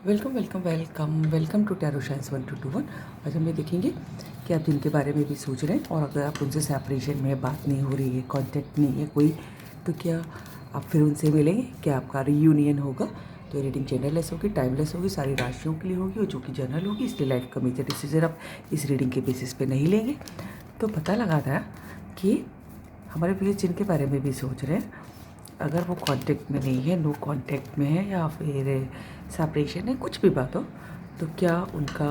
Welcome welcome welcome welcome to tarot science 1221। आज हम ये देखेंगे कि आप जिनके बारे में भी सोच रहे हैं और अगर आप उनसे सेपरेशन में बात नहीं हो रही है, कांटेक्ट नहीं है कोई, तो क्या आप फिर उनसे मिलेंगे? क्या आपका रीयूनियन होगा? तो ये रीडिंग जेंडरलेस होगी, टाइमलेस होगी, सारी राशियों के लिए होगी और जो कि जनरल होगी, इसलिए लाइफ का मेजर डिसीजन आप इस रीडिंग के बेसिस पे नहीं लेंगे। तो पता लगा था कि हमारे भैया जिनके बारे में भी सोच रहे हैं, अगर वो कांटेक्ट में नहीं है, नो कांटेक्ट में है या फिर सेपरेशन है, कुछ भी बात हो, तो क्या उनका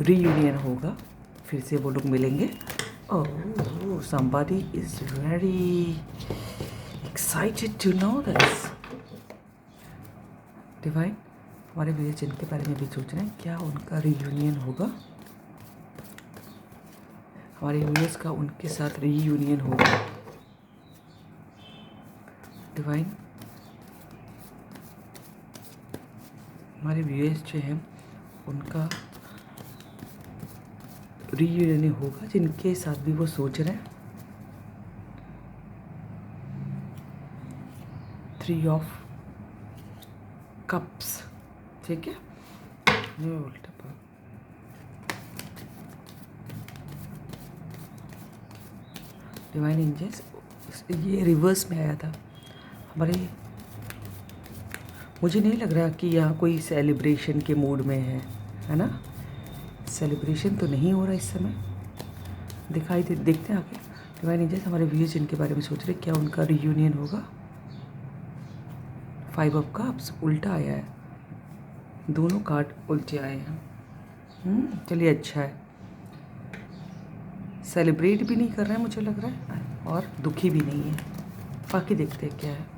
रीयूनियन होगा? फिर से वो लोग मिलेंगे? ओह, somebody is very excited to know this. Divine, हमारे भैया जिनके बारे में भी सोच रहे हैं, क्या उनका रीयूनियन होगा? हमारे यूनिवर्स का उनके साथ रीयूनियन होगा? डिवाइन, हमारे व्यूअर्स जो हैं उनका रीयूनियन होगा जिनके साथ भी वो सोच रहे हैं। 3 ऑफ कप्स, ठीक है। नहीं उल्टा पा डिवाइन एंजल्स, ये रिवर्स में आया था हमारे। मुझे नहीं लग रहा कि यहाँ कोई सेलिब्रेशन के मूड में है ना? सेलिब्रेशन तो नहीं हो रहा इस समय, देखते हैं आगे। डिवाइन एंजल्स, हमारे व्यूअर्स जिनके बारे में सोच रहे, क्या उनका रीयूनियन होगा? 5 ऑफ कप्स उल्टा आया है, दोनों कार्ड उल्टे आए हैं। चलिए, अच्छा है। सेलिब्रेट भी नहीं कर रहे हैं मुझे लग रहा है, और दुखी भी नहीं है। बाकी देखते हैं क्या है।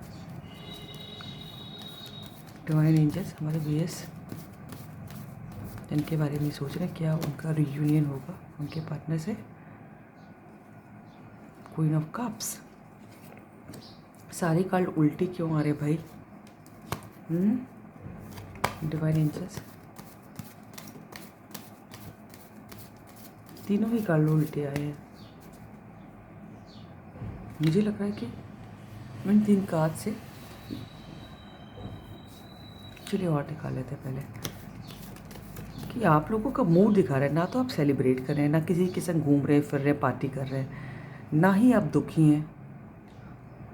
डिवाइन एंजल्स, हमारे व्यूअर्स जिनके बारे में सोच रहे हैं, क्या उनका रीयूनियन होगा उनके पार्टनर से? क्वीन ऑफ कप्स, सारे कार्ड उल्टे क्यों आ रहे भाई? डिवाइन एंजल्स, तीनों ही कार्ड उल्टे आए हैं। मुझे लग रहा है कि इन 3 कार्ड से, चलिए और दिखा लेते हैं पहले, कि आप लोगों का मूड दिखा रहा है। ना तो आप सेलिब्रेट कर रहे हैं, ना किसी के संग घूम रहे हैं, फिर रहे हैं, पार्टी कर रहे हैं, ना ही आप दुखी हैं,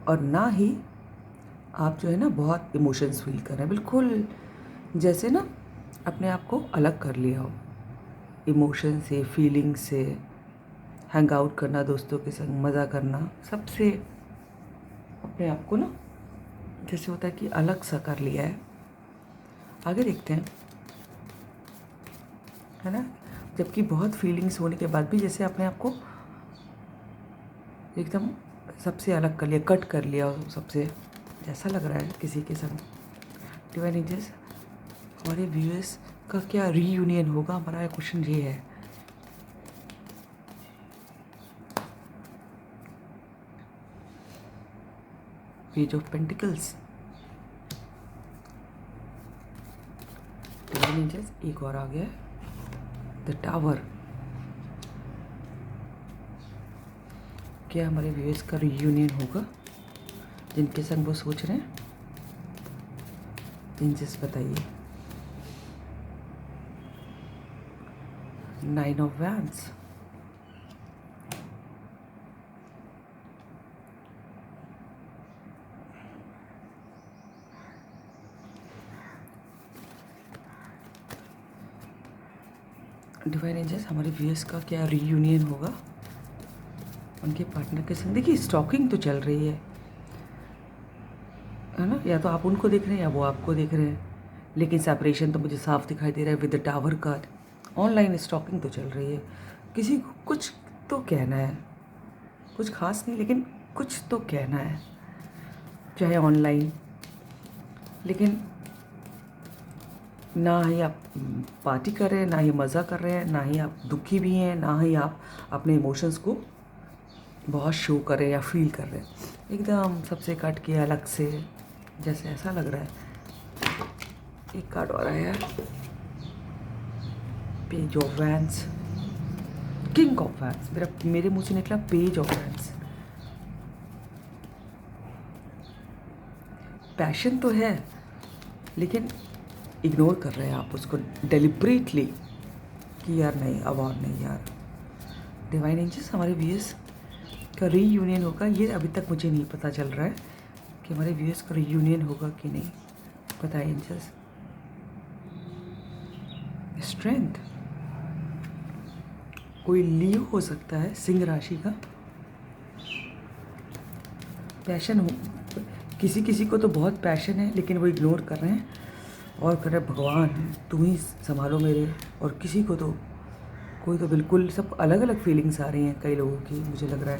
और ना ही आप जो है ना बहुत इमोशंस फील कर रहे हैं। बिल्कुल जैसे ना अपने आप को अलग कर लिया हो इमोशन से, फीलिंग से। हैंग आउट करना, दोस्तों के संग मज़ा करना, सबसे अपने आप को ना जैसे होता है कि अलग सा कर लिया है। आगे देखते हैं, है ना? जबकि बहुत फीलिंग्स होने के बाद भी जैसे अपने आप को एकदम सबसे अलग कर लिया, कट कर लिया सबसे, ऐसा लग रहा है किसी के संग। डिवाइन एंजल्स, हमारे व्यूअर्स का क्या रीयूनियन होगा? हमारा क्वेश्चन ये है। Page of pentacles, divine angels, एक और आ गया है, द टावर। क्या हमारे व्यूअर्स का रीयूनियन होगा जिनके संग वो सोच रहे हैं? एंजल्स बताइए। 9 ऑफ वैंड्स, डिवाइन एंजल्स, हमारे व्यूअर्स का क्या रीयूनियन होगा उनके पार्टनर के संग? देखिए, स्टॉकिंग तो चल रही है ना? या तो आप उनको देख रहे हैं या वो आपको देख रहे हैं, लेकिन सेपरेशन तो मुझे साफ दिखाई दे रहा है with the tower card. Online stalking तो चल रही है, किसी को कुछ तो कहना है, कुछ खास नहीं लेकिन कुछ तो कहना है, चाहे ऑनलाइन। लेकिन ना ही आप पार्टी कर रहे हैं, ना ही मज़ा कर रहे हैं, ना ही आप दुखी भी हैं, ना ही आप अपने इमोशंस को बहुत शो कर रहे हैं या फील कर रहे हैं। एकदम सबसे कट के अलग से, जैसे ऐसा लग रहा है। एक कार्ड और आया है, page of wands, king of wands. मेरे मुंह से निकला पेज ऑफ वैंड्स। पैशन तो है, लेकिन इग्नोर कर रहे हैं आप उसको डिलिबरेटली कि यार नहीं, अब और नहीं यार। डिवाइन एंजल्स, हमारे व्यूअर्स का रीयूनियन होगा, ये अभी तक मुझे नहीं पता चल रहा है कि हमारे व्यूअर्स का रीयूनियन होगा कि नहीं। पता है एंजल्स। स्ट्रेंथ, कोई लियो हो सकता है, सिंह राशि का। पैशन हो, किसी किसी को तो बहुत पैशन है लेकिन वो इग्नोर कर रहे हैं और कर रहे हैं भगवान तुम ही संभालो मेरे। और किसी को तो, कोई तो बिल्कुल, सब अलग अलग फीलिंग्स आ रही हैं कई लोगों की, मुझे लग रहा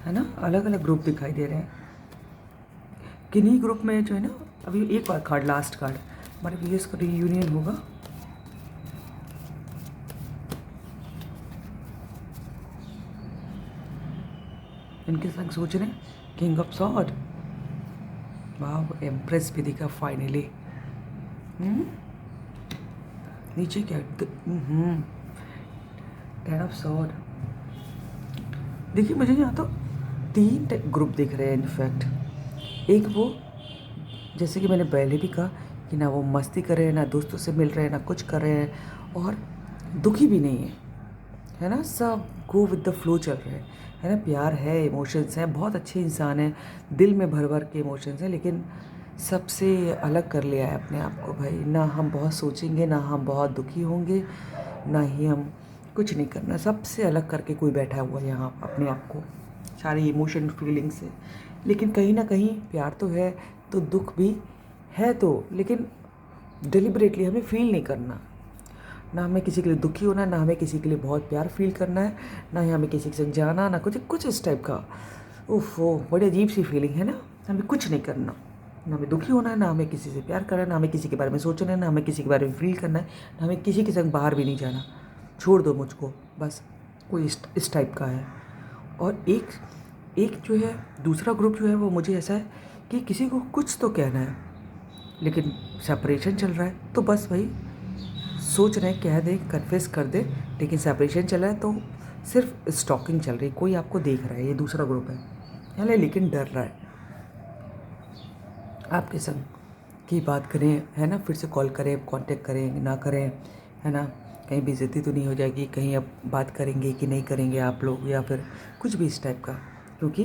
है ना। अलग अलग ग्रुप दिखाई दे रहे हैं। किन्हीं ग्रुप में जो है ना, अभी एक बार कार्ड, लास्ट कार्ड, हमारे व्यूअर्स का रीयूनियन होगा। इनके संग सोच रहे हैं किंग ऑफ सॉर्ड, वाह, एम्प्रेस भी दिखा फाइनली। नीचे क्या, टेन ऑफ सॉर्ड। देखिए मुझे यहाँ तो 3 ग्रुप दिख रहे हैं इनफैक्ट। एक वो, जैसे कि मैंने पहले भी कहा कि ना वो मस्ती कर रहे हैं, ना दोस्तों से मिल रहे हैं, ना कुछ कर रहे हैं, और दुखी भी नहीं है ना। सब गो विद द फ्लो चल रहे हैं, है ना। प्यार है, इमोशंस हैं, बहुत अच्छे इंसान हैं, दिल में भर भर के इमोशंस हैं, लेकिन सबसे अलग कर लिया है अपने आप को भाई। ना हम बहुत सोचेंगे, ना हम बहुत दुखी होंगे, ना ही हम कुछ नहीं करना, सबसे अलग करके कोई बैठा हुआ है यहाँ अपने आप को, सारी इमोशन फीलिंग से। लेकिन कहीं ना कहीं प्यार तो है, तो दुख भी है, तो लेकिन डिलिबरेटली हमें फील नहीं करना। ना हमें किसी के लिए दुखी होना, ना हमें किसी के लिए बहुत प्यार फील करना है, ना ही हमें किसी के संग जाना, ना कुछ इस टाइप का। उफ, वो बड़ी अजीब सी फीलिंग है ना। हमें कुछ नहीं करना, ना हमें दुखी होना है, ना हमें किसी से प्यार करना है, ना हमें किसी के बारे में सोचना है, ना हमें किसी के बारे में फील करना है, ना हमें किसी के संग बाहर भी नहीं जाना। छोड़ दो मुझको, बस कोई इस टाइप का है। और एक जो है दूसरा ग्रुप जो है, वो मुझे ऐसा है कि किसी को कुछ तो कहना है, लेकिन सेपरेशन चल रहा है, तो बस भाई सोच रहे हैं कह दे, कन्फेस कर दे, लेकिन सेपरेशन चल रहा है तो सिर्फ स्टॉकिंग चल रही है। कोई आपको देख रहा है, ये दूसरा ग्रुप है, लेकिन डर रहा है आपके संग की बात करें, है ना, फिर से कॉल करें, कांटेक्ट करें ना करें, है ना, कहीं बेइज्जती तो नहीं हो जाएगी, कहीं अब बात करेंगे कि नहीं करेंगे आप लोग, या फिर कुछ भी इस टाइप का। क्योंकि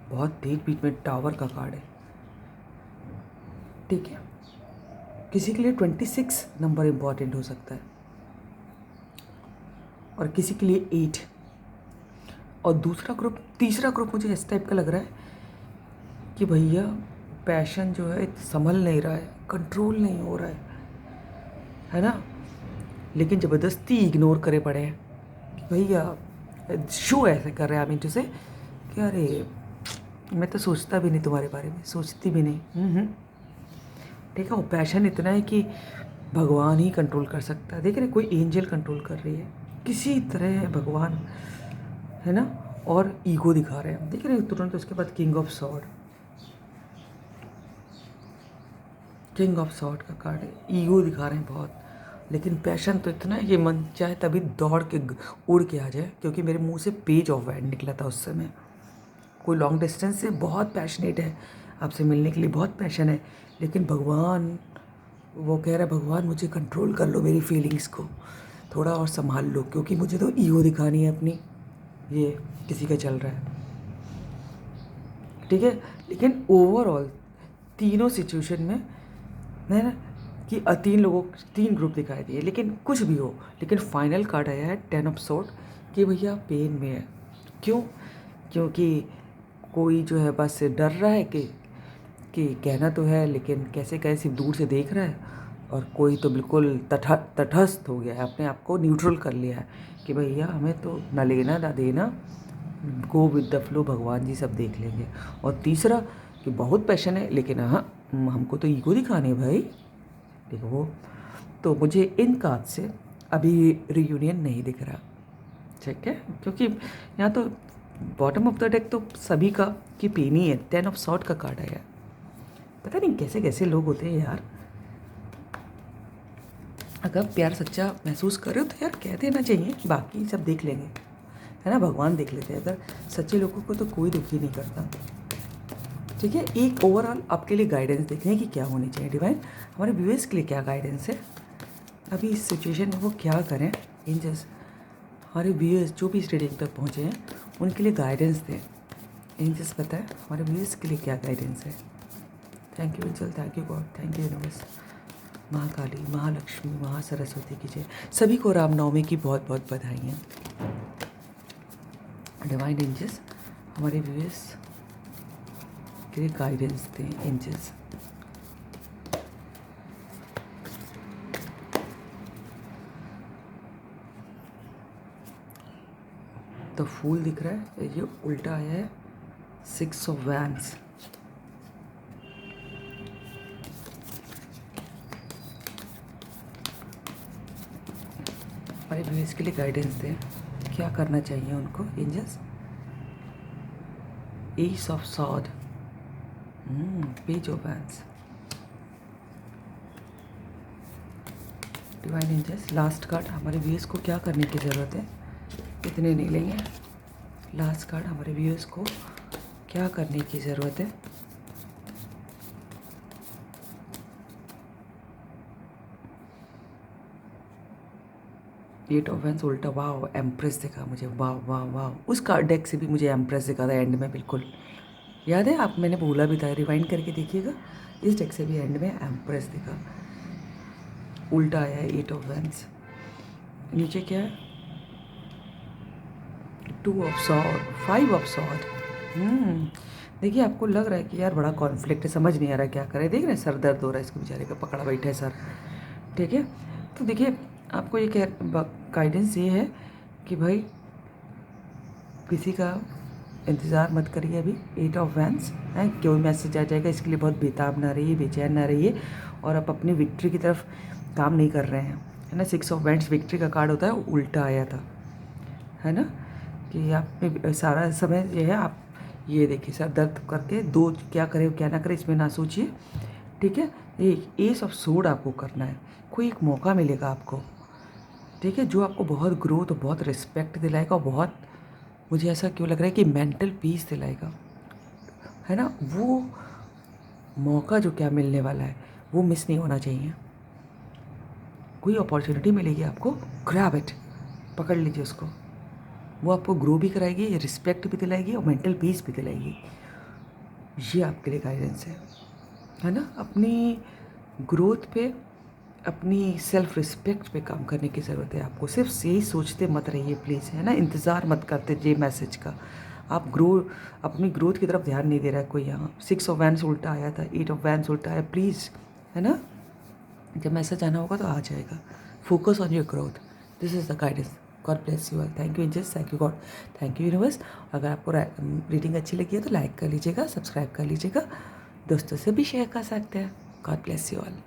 बहुत बीच में टावर का कार्ड है, ठीक है। किसी के लिए 26 नंबर इम्पॉर्टेंट हो सकता है, और किसी के लिए 8। और तीसरा ग्रुप मुझे इस टाइप का लग रहा है कि भैया पैशन जो है संभल नहीं रहा है, कंट्रोल नहीं हो रहा है ना, लेकिन ज़बरदस्ती इग्नोर करे पड़े हैं कि भैया शो ऐसे कर रहे हैं। आप इंटू से कि अरे मैं तो सोचता भी नहीं तुम्हारे बारे में, सोचती भी नहीं। ठीक है, वो पैशन इतना है कि भगवान ही कंट्रोल कर सकता है। देख रहे, कोई एंजल कंट्रोल कर रही है किसी तरह, भगवान, है ना, और ईगो दिखा रहे हैं। देख रहे तुरंत उसके बाद किंग ऑफ सॉर्ड का कार्ड है। ईगो दिखा रहे हैं बहुत, लेकिन पैशन तो इतना है कि मन चाहे तभी दौड़ के उड़ के आ जाए, क्योंकि मेरे मुंह से पेज ऑफ वैंड निकला था उस समय। कोई लॉन्ग डिस्टेंस से बहुत पैशनेट है, आपसे मिलने के लिए बहुत पैशन है, लेकिन भगवान, वो कह रहा है भगवान मुझे कंट्रोल कर लो, मेरी फीलिंग्स को थोड़ा और संभाल लो, क्योंकि मुझे तो ईगो दिखानी है अपनी। ये किसी का चल रहा है, ठीक है। लेकिन ओवरऑल तीनों सिचुएशन में है ना कि 3 ग्रुप दिखाई दिए, लेकिन कुछ भी हो, लेकिन फाइनल कार्ड आया है 10 ऑफ सॉर्ड कि भैया पेन में है। क्यों? क्योंकि कोई जो है बस डर रहा है कि कहना तो है, लेकिन कैसे कैसे दूर से देख रहा है, और कोई तो बिल्कुल तटस्थ हो गया है, अपने आप को न्यूट्रल कर लिया है कि भैया हमें तो ना लेना ना देना, गो विद द फ्लो, भगवान जी सब देख लेंगे। और तीसरा कि बहुत पैशन है, लेकिन हाँ हमको तो ईगो दिखाने है भाई, देखो वो। तो मुझे इन कार्ड से अभी रियूनियन नहीं दिख रहा, ठीक है, क्योंकि यहाँ तो बॉटम ऑफ द डेक तो सभी का कि पेन ही है। 10 ऑफ सॉर्ड का कार्ड आया। पता नहीं कैसे कैसे लोग होते हैं यार। अगर प्यार सच्चा महसूस कर रहे हो तो यार कह देना चाहिए, बाकी सब देख लेंगे, है ना, भगवान देख लेते हैं। अगर सच्चे लोगों को तो कोई दुखी नहीं करता, ठीक है, एक ओवरऑल आपके लिए गाइडेंस देखते हैं कि क्या होनी चाहिए। डिवाइन हमारे व्यूअर्स के लिए क्या गाइडेंस है अभी इस सिचुएशन में, वो क्या करें। एंजल्स हमारे व्यूअर्स जो भी इस रीडिंग तक पहुँचे हैं उनके लिए गाइडेंस दें। एंजल्स बताएं हमारे व्यूअर्स के लिए क्या गाइडेंस है। Thank you angel, thank you God, thank you universe. Mahakali, Mahalakshmi, Mahasaraswati की जय। सभी को रामनवमी की बहुत बहुत बधाइयाँ। डिवाइन एंजल्स हमारे व्यूअर्स के लिए गाइडेंस दें। एंजल्स तो फूल दिख रहा है, ये उल्टा आया है 6 ऑफ वैंड्स। हमारे व्यूअर्स के लिए गाइडेंस दें, क्या करना चाहिए उनको। Angels ace of sword, page of wands. Divine angels last card हमारे व्यूअर्स को क्या करने की ज़रूरत है, इतने नहीं लेंगे। लास्ट कार्ड हमारे व्यूअर्स को क्या करने की ज़रूरत है। एट ऑफ वैंड्स उल्टा, वाह एम्प्रेस दिखा मुझे, वाह वाह वाह। उस कार्ड डेक से भी मुझे एम्प्रेस दिखा था एंड में, बिल्कुल याद है आप, मैंने बोला भी था, रिवाइंड करके देखिएगा। इस डेक से भी एंड में एम्प्रेस दिखा, उल्टा आया है 8 ऑफ वैंड्स। नीचे क्या है, 2 ऑफ सॉर्ड, 5 ऑफ सॉर्ड। देखिए आपको लग रहा है कि यार बड़ा कॉन्फ्लिक्ट है, समझ नहीं आ रहा क्या करे। देख रहे हैं सर दर्द हो रहा है इसके बेचारे का, पकड़ा बैठा है सर। ठीक है, तो देखिए आपको ये गाइडेंस ये है कि भाई किसी का इंतज़ार मत करिए अभी। 8 ऑफ वैंड्स है, कोई मैसेज आ जाएगा इसके लिए बहुत बेताब ना रहिए, बेचैन ना रहिए, और आप अपनी विक्ट्री की तरफ काम नहीं कर रहे हैं, है ना। 6 ऑफ वैंड्स विक्ट्री का कार्ड होता है, उल्टा आया था, है ना, कि आप सारा समय जो है आप ये देखिए सर दर्द करके दो क्या करें क्या ना करें इसमें ना सोचिए। ठीक है, एक एस ऑफ सोर्ड आपको करना है, कोई एक मौका मिलेगा आपको, ठीक है, जो आपको बहुत ग्रोथ और बहुत रिस्पेक्ट दिलाएगा, और बहुत मुझे ऐसा क्यों लग रहा है कि मेंटल पीस दिलाएगा, है ना। वो मौका जो क्या मिलने वाला है वो मिस नहीं होना चाहिए। कोई अपॉर्चुनिटी मिलेगी आपको, ग्रैब इट, पकड़ लीजिए उसको। वो आपको ग्रो भी कराएगी, रिस्पेक्ट भी दिलाएगी और मेंटल पीस भी दिलाएगी। ये आपके लिए गाइडेंस है ना। अपनी ग्रोथ पे, अपनी सेल्फ रिस्पेक्ट पे काम करने की ज़रूरत है आपको। सिर्फ यही सोचते मत रहिए प्लीज़, है ना, इंतज़ार मत करते ये मैसेज का। आप अपनी ग्रोथ की तरफ ध्यान नहीं दे रहा है कोई यहाँ। 6 ऑफ वैंड्स उल्टा आया था, 8 ऑफ वैंड्स उल्टा आया, प्लीज़, है ना। जब मैसेज आना होगा तो आ जाएगा। Focus on your growth, this is the guidance. God bless you all. Thank you angels, thank you God, thank you universe. अगर आपको रीडिंग अच्छी लगी है तो लाइक कर लीजिएगा, सब्सक्राइब कर लीजिएगा, दोस्तों से भी शेयर कर सकते हैं। God bless you all.